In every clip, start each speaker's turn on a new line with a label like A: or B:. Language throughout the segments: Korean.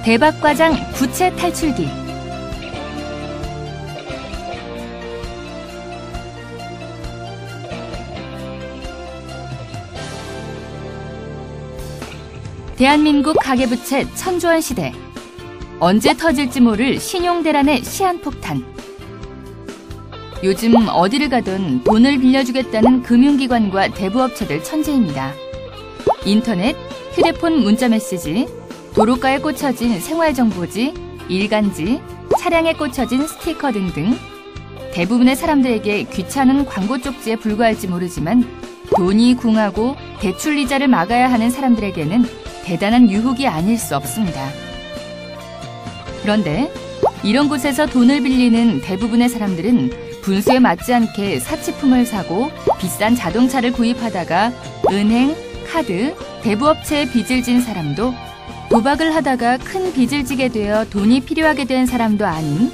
A: 대박과장 부채 탈출기. 대한민국 가계부채 천조한 시대. 언제 터질지 모를 신용대란의 시한폭탄. 요즘 어디를 가든 돈을 빌려주겠다는 금융기관과 대부업체들 천재입니다. 인터넷, 휴대폰 문자메시지, 도로가에 꽂혀진 생활정보지, 일간지, 차량에 꽂혀진 스티커 등등 대부분의 사람들에게 귀찮은 광고 쪽지에 불과할지 모르지만 돈이 궁하고 대출 이자를 막아야 하는 사람들에게는 대단한 유혹이 아닐 수 없습니다. 그런데 이런 곳에서 돈을 빌리는 대부분의 사람들은 분수에 맞지 않게 사치품을 사고 비싼 자동차를 구입하다가 은행, 카드, 대부업체에 빚을 진 사람도 도박을 하다가 큰 빚을 지게 되어 돈이 필요하게 된 사람도 아닌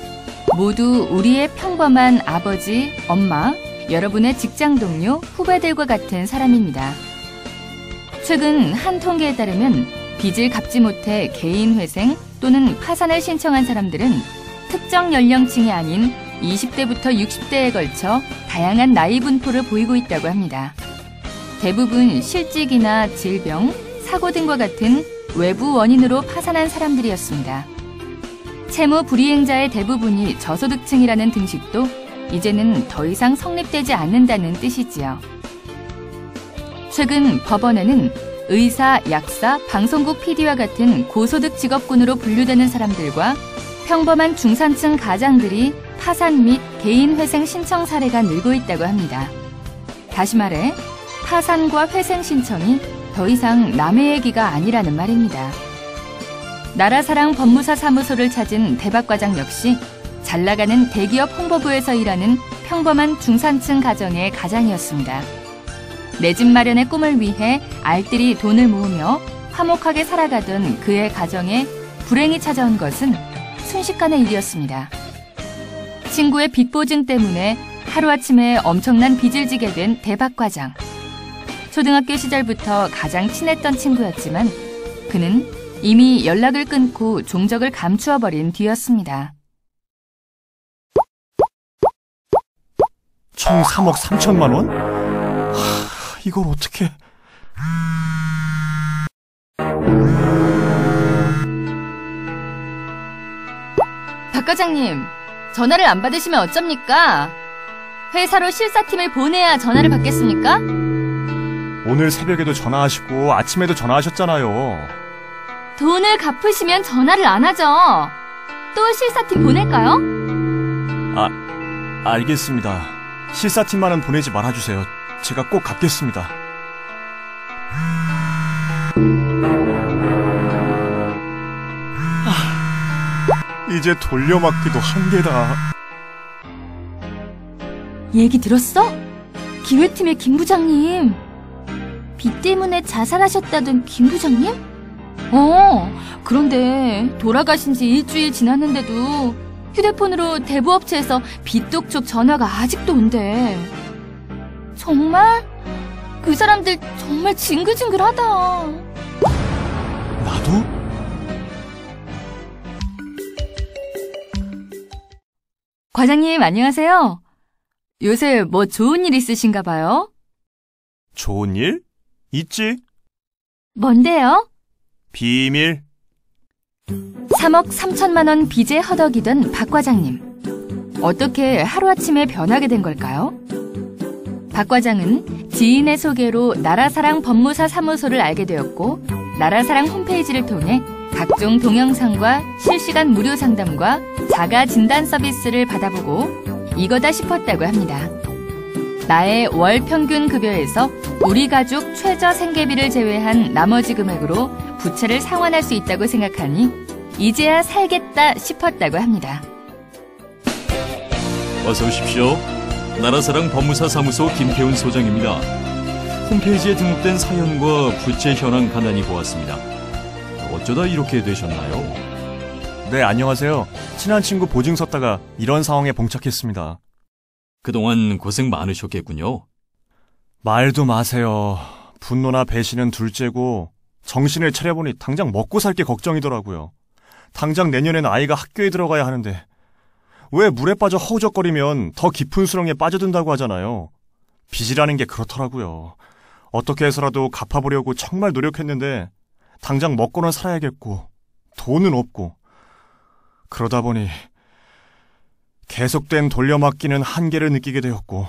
A: 모두 우리의 평범한 아버지, 엄마, 여러분의 직장 동료, 후배들과 같은 사람입니다. 최근 한 통계에 따르면 빚을 갚지 못해 개인 회생 또는 파산을 신청한 사람들은 특정 연령층이 아닌 20대부터 60대에 걸쳐 다양한 나이 분포를 보이고 있다고 합니다. 대부분 실직이나 질병, 사고 등과 같은 외부 원인으로 파산한 사람들이었습니다. 채무 불이행자의 대부분이 저소득층이라는 등식도 이제는 더 이상 성립되지 않는다는 뜻이지요. 최근 법원에는 의사, 약사, 방송국 PD와 같은 고소득 직업군으로 분류되는 사람들과 평범한 중산층 가장들이 파산 및 개인 회생 신청 사례가 늘고 있다고 합니다. 다시 말해 파산과 회생 신청이 더 이상 남의 얘기가 아니라는 말입니다. 나라사랑 법무사 사무소를 찾은 대박과장 역시 잘나가는 대기업 홍보부에서 일하는 평범한 중산층 가정의 가장이었습니다. 내 집 마련의 꿈을 위해 알뜰히 돈을 모으며 화목하게 살아가던 그의 가정에 불행이 찾아온 것은 순식간의 일이었습니다. 친구의 빚 보증 때문에 하루아침에 엄청난 빚을 지게 된 대박과장. 초등학교 시절부터 가장 친했던 친구였지만 그는 이미 연락을 끊고 종적을 감추어버린 뒤였습니다.
B: 총 3억 3천만 원? 이걸 어떻게...
A: 박 과장님, 전화를 안 받으시면 어쩝니까? 회사로 실사팀을 보내야 전화를 받겠습니까?
B: 오늘 새벽에도 전화하시고 아침에도 전화하셨잖아요.
A: 돈을 갚으시면 전화를 안 하죠. 또 실사팀 보낼까요?
B: 알겠습니다. 실사팀만은 보내지 말아주세요. 제가 꼭 갚겠습니다. 이제 돌려막기도 한계다.
A: 얘기 들었어? 기획팀의 김 부장님. 빚 때문에 자살하셨다던 김 부장님? 그런데 돌아가신 지 일주일 지났는데도 휴대폰으로 대부업체에서 빚독촉 전화가 아직도 온대. 정말? 그 사람들 정말 징글징글하다.
B: 나도?
A: 과장님, 안녕하세요. 요새 뭐 좋은 일 있으신가 봐요?
B: 좋은 일? 있지?
A: 뭔데요?
B: 비밀.
A: 3억 3천만 원 빚에 허덕이던 박 과장님. 어떻게 하루아침에 변하게 된 걸까요? 박 과장은 지인의 소개로 나라사랑 법무사 사무소를 알게 되었고 나라사랑 홈페이지를 통해 각종 동영상과 실시간 무료 상담과 자가 진단 서비스를 받아보고 이거다 싶었다고 합니다. 나의 월 평균 급여에서 우리 가족 최저 생계비를 제외한 나머지 금액으로 부채를 상환할 수 있다고 생각하니 이제야 살겠다 싶었다고 합니다.
C: 어서 오십시오. 나라사랑 법무사 사무소 김태훈 소장입니다. 홈페이지에 등록된 사연과 부채 현황 간단히 보았습니다. 어쩌다 이렇게 되셨나요?
B: 네, 안녕하세요. 친한 친구 보증 섰다가 이런 상황에 봉착했습니다.
C: 그동안 고생 많으셨겠군요.
B: 말도 마세요. 분노나 배신은 둘째고 정신을 차려보니 당장 먹고 살 게 걱정이더라고요. 당장 내년엔 아이가 학교에 들어가야 하는데 왜 물에 빠져 허우적거리면 더 깊은 수렁에 빠져든다고 하잖아요. 빚이라는 게 그렇더라고요. 어떻게 해서라도 갚아보려고 정말 노력했는데 당장 먹고는 살아야겠고 돈은 없고 그러다 보니 계속된 돌려막기는 한계를 느끼게 되었고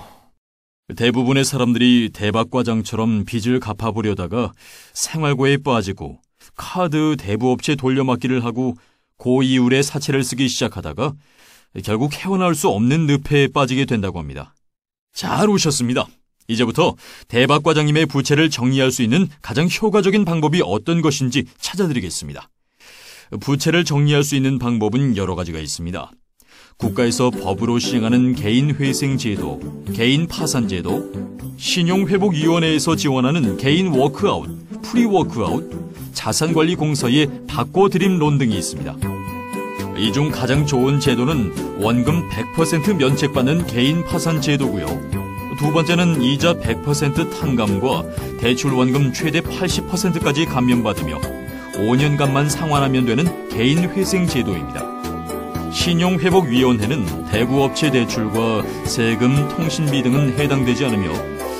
C: 대부분의 사람들이 대박과장처럼 빚을 갚아보려다가 생활고에 빠지고 카드 대부업체 돌려막기를 하고 고이율의 사채를 쓰기 시작하다가 결국 헤어나올 수 없는 늪에 빠지게 된다고 합니다. 잘 오셨습니다. 이제부터 대박과장님의 부채를 정리할 수 있는 가장 효과적인 방법이 어떤 것인지 찾아드리겠습니다. 부채를 정리할 수 있는 방법은 여러 가지가 있습니다. 국가에서 법으로 시행하는 개인회생제도, 개인파산제도, 신용회복위원회에서 지원하는 개인 워크아웃, 프리워크아웃, 자산관리공사의 바꿔드림론 등이 있습니다. 이 중 가장 좋은 제도는 원금 100% 면책받는 개인파산제도고요. 두 번째는 이자 100% 탕감과 대출 원금 최대 80%까지 감면받으며 5년간만 상환하면 되는 개인회생제도입니다. 신용회복위원회는 대부업체 대출과 세금, 통신비 등은 해당되지 않으며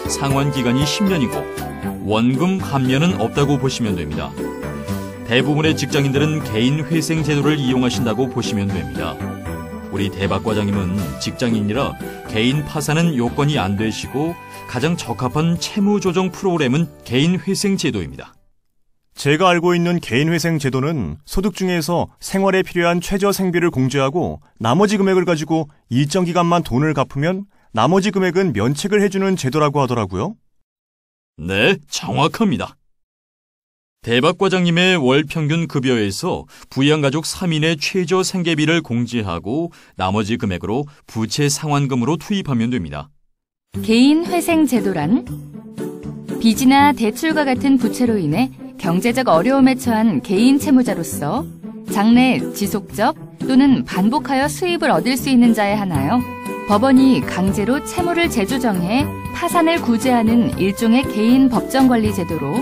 C: 상환기간이 10년이고 원금 감면은 없다고 보시면 됩니다. 대부분의 직장인들은 개인회생제도를 이용하신다고 보시면 됩니다. 우리 대박과장님은 직장인이라 개인 파산은 요건이 안 되시고 가장 적합한 채무조정 프로그램은 개인회생제도입니다.
B: 제가 알고 있는 개인회생제도는 소득 중에서 생활에 필요한 최저 생비를 공제하고 나머지 금액을 가지고 일정 기간만 돈을 갚으면 나머지 금액은 면책을 해주는 제도라고 하더라고요.
C: 네, 정확합니다. 대박과장님의 월 평균 급여에서 부양가족 3인의 최저 생계비를 공제하고 나머지 금액으로 부채 상환금으로 투입하면 됩니다.
A: 개인회생제도란 빚이나 대출과 같은 부채로 인해 경제적 어려움에 처한 개인 채무자로서 장래 지속적 또는 반복하여 수입을 얻을 수 있는 자에 한하여 법원이 강제로 채무를 재조정해 파산을 구제하는 일종의 개인 법정관리 제도로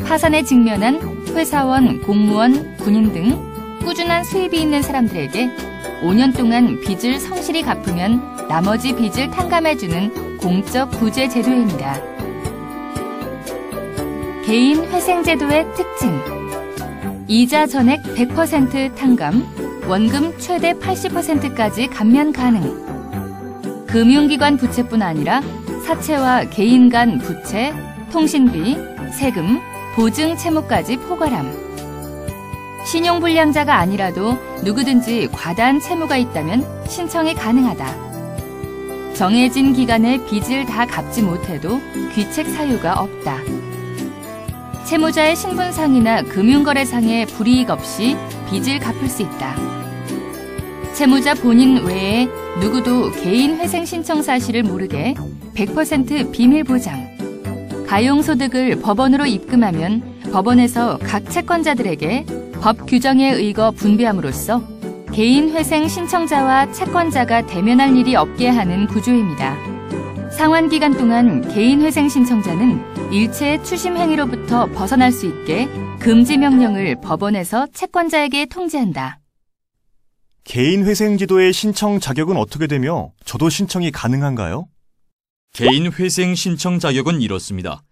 A: 파산에 직면한 회사원, 공무원, 군인 등 꾸준한 수입이 있는 사람들에게 5년 동안 빚을 성실히 갚으면 나머지 빚을 탕감해주는 공적 구제 제도입니다. 개인회생제도의 특징 이자 전액 100% 탕감, 원금 최대 80%까지 감면 가능 금융기관 부채뿐 아니라 사채와 개인 간 부채, 통신비, 세금, 보증 채무까지 포괄함 신용불량자가 아니라도 누구든지 과다한 채무가 있다면 신청이 가능하다. 정해진 기간에 빚을 다 갚지 못해도 귀책 사유가 없다. 채무자의 신분상이나 금융거래상의 불이익 없이 빚을 갚을 수 있다. 채무자 본인 외에 누구도 개인회생 신청 사실을 모르게 100% 비밀 보장. 가용소득을 법원으로 입금하면 법원에서 각 채권자들에게 법 규정에 의거 분배함으로써 개인회생 신청자와 채권자가 대면할 일이 없게 하는 구조입니다. 상환기간 동안 개인회생 신청자는 일체의 추심 행위로부터 벗어날 수 있게 금지 명령을 법원에서 채권자에게 통지한다.
B: 개인회생제도의 신청 자격은 어떻게 되며 저도 신청이 가능한가요?
C: 개인회생 신청 자격은 이렇습니다.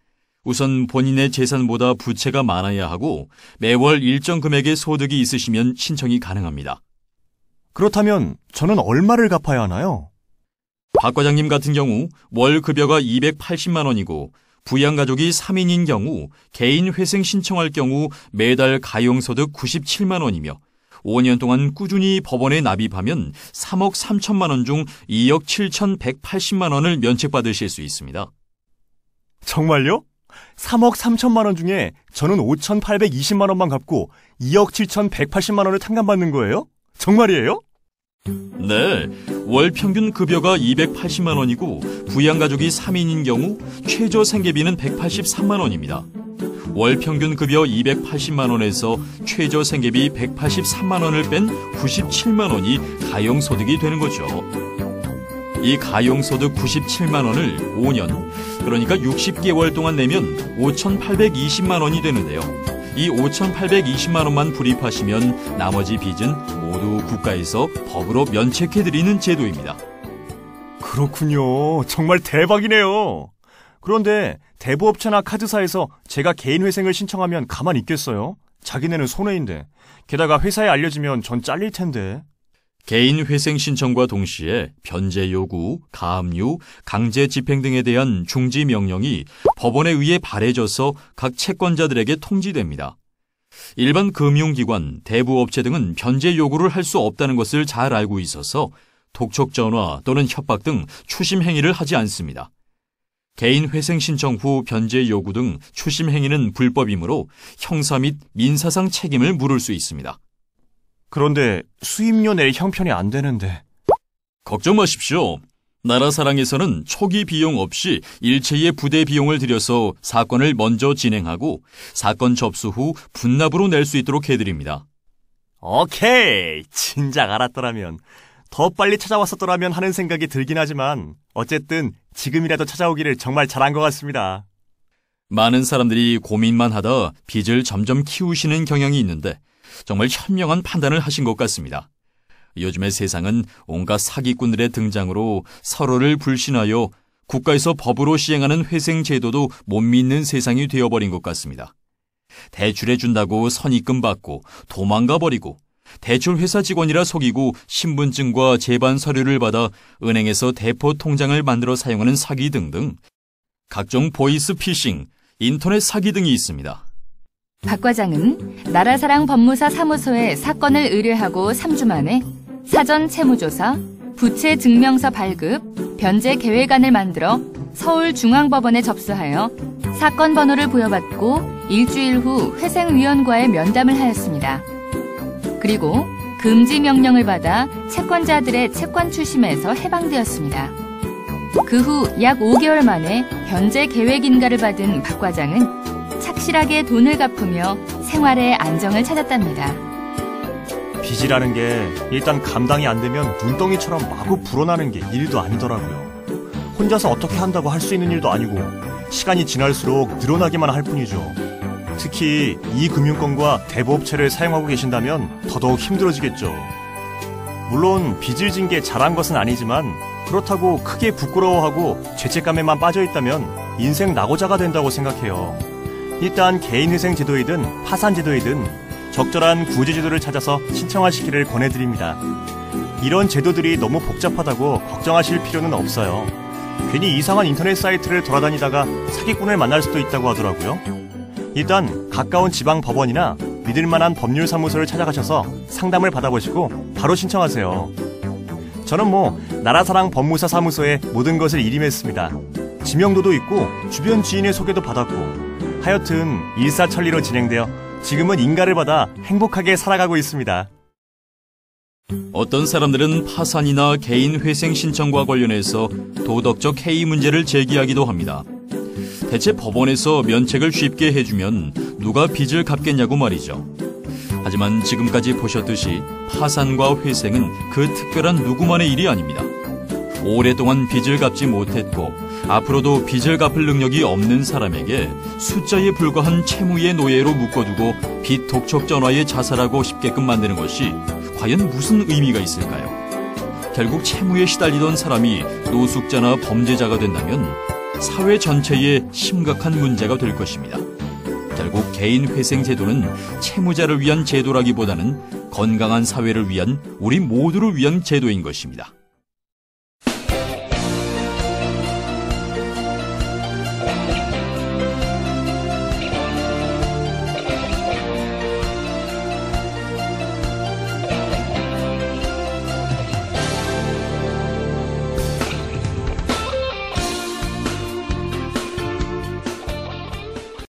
C: 우선 본인의 재산보다 부채가 많아야 하고 매월 일정 금액의 소득이 있으시면 신청이 가능합니다.
B: 그렇다면 저는 얼마를 갚아야 하나요?
C: 박 과장님 같은 경우 월 급여가 280만 원이고 부양가족이 3인인 경우 개인회생 신청할 경우 매달 가용소득 97만 원이며 5년 동안 꾸준히 법원에 납입하면 3억 3천만 원 중 2억 7,180만 원을 면책받으실 수 있습니다.
B: 정말요? 3억 3천만 원 중에 저는 5,820만 원만 갚고 2억 7,180만 원을 탕감받는 거예요? 정말이에요?
C: 네, 월 평균 급여가 280만 원이고 부양가족이 3인인 경우 최저 생계비는 183만 원입니다. 월 평균 급여 280만 원에서 최저 생계비 183만 원을 뺀 97만 원이 가용소득이 되는 거죠. 이 가용소득 97만 원을 5년, 그러니까 60개월 동안 내면 5,820만 원이 되는데요. 이 5,820만 원만 불입하시면 나머지 빚은 모두 국가에서 법으로 면책해드리는 제도입니다.
B: 그렇군요. 정말 대박이네요. 그런데 대부업체나 카드사에서 제가 개인 회생을 신청하면 가만히 있겠어요? 자기네는 손해인데. 게다가 회사에 알려지면 전 잘릴 텐데.
C: 개인 회생 신청과 동시에 변제 요구, 가압류, 강제 집행 등에 대한 중지 명령이 법원에 의해 발해져서 각 채권자들에게 통지됩니다. 일반 금융기관, 대부업체 등은 변제 요구를 할 수 없다는 것을 잘 알고 있어서 독촉 전화 또는 협박 등 추심 행위를 하지 않습니다. 개인 회생 신청 후 변제 요구 등 추심 행위는 불법이므로 형사 및 민사상 책임을 물을 수 있습니다.
B: 그런데 수임료 낼 형편이 안 되는데.
C: 걱정 마십시오. 나라사랑에서는 초기 비용 없이 일체의 부대 비용을 들여서 사건을 먼저 진행하고 사건 접수 후 분납으로 낼 수 있도록 해드립니다.
B: 오케이. 진작 알았더라면. 더 빨리 찾아왔었더라면 하는 생각이 들긴 하지만 어쨌든 지금이라도 찾아오기를 정말 잘한 것 같습니다.
C: 많은 사람들이 고민만 하다 빚을 점점 키우시는 경향이 있는데 정말 현명한 판단을 하신 것 같습니다. 요즘의 세상은 온갖 사기꾼들의 등장으로 서로를 불신하여 국가에서 법으로 시행하는 회생 제도도 못 믿는 세상이 되어버린 것 같습니다. 대출해준다고 선입금 받고 도망가 버리고 대출회사 직원이라 속이고 신분증과 제반 서류를 받아 은행에서 대포 통장을 만들어 사용하는 사기 등등 각종 보이스 피싱, 인터넷 사기 등이 있습니다.
A: 박 과장은 나라사랑 법무사 사무소에 사건을 의뢰하고 3주 만에 사전 채무조사, 부채 증명서 발급, 변제 계획안을 만들어 서울중앙법원에 접수하여 사건 번호를 부여받고 일주일 후 회생위원과의 면담을 하였습니다. 그리고 금지 명령을 받아 채권자들의 채권 추심에서 해방되었습니다. 그 후 약 5개월 만에 변제 계획 인가를 받은 박 과장은 착실하게 돈을 갚으며 생활의 안정을 찾았답니다.
B: 빚이라는 게 일단 감당이 안 되면 눈덩이처럼 마구 불어나는 게 일도 아니더라고요. 혼자서 어떻게 한다고 할 수 있는 일도 아니고 시간이 지날수록 늘어나기만 할 뿐이죠. 특히 이 금융권과 대부업체를 사용하고 계신다면 더더욱 힘들어지겠죠. 물론 빚을 진 게 잘한 것은 아니지만 그렇다고 크게 부끄러워하고 죄책감에만 빠져있다면 인생 낙오자가 된다고 생각해요. 일단 개인회생 제도이든 파산 제도이든 적절한 구제제도를 찾아서 신청하시기를 권해드립니다. 이런 제도들이 너무 복잡하다고 걱정하실 필요는 없어요. 괜히 이상한 인터넷 사이트를 돌아다니다가 사기꾼을 만날 수도 있다고 하더라고요. 일단 가까운 지방 법원이나 믿을만한 법률사무소를 찾아가셔서 상담을 받아보시고 바로 신청하세요. 저는 나라사랑 법무사 사무소에 모든 것을 일임했습니다. 지명도도 있고 주변 지인의 소개도 받았고 하여튼 일사천리로 진행되어 지금은 인가를 받아 행복하게 살아가고 있습니다.
C: 어떤 사람들은 파산이나 개인 회생 신청과 관련해서 도덕적 해이 문제를 제기하기도 합니다. 대체 법원에서 면책을 쉽게 해주면 누가 빚을 갚겠냐고 말이죠. 하지만 지금까지 보셨듯이 파산과 회생은 그 특별한 누구만의 일이 아닙니다. 오랫동안 빚을 갚지 못했고 앞으로도 빚을 갚을 능력이 없는 사람에게 숫자에 불과한 채무의 노예로 묶어두고 빚 독촉 전화에 자살하고 싶게끔 만드는 것이 과연 무슨 의미가 있을까요? 결국 채무에 시달리던 사람이 노숙자나 범죄자가 된다면 사회 전체에 심각한 문제가 될 것입니다. 결국 개인 회생 제도는 채무자를 위한 제도라기보다는 건강한 사회를 위한 우리 모두를 위한 제도인 것입니다.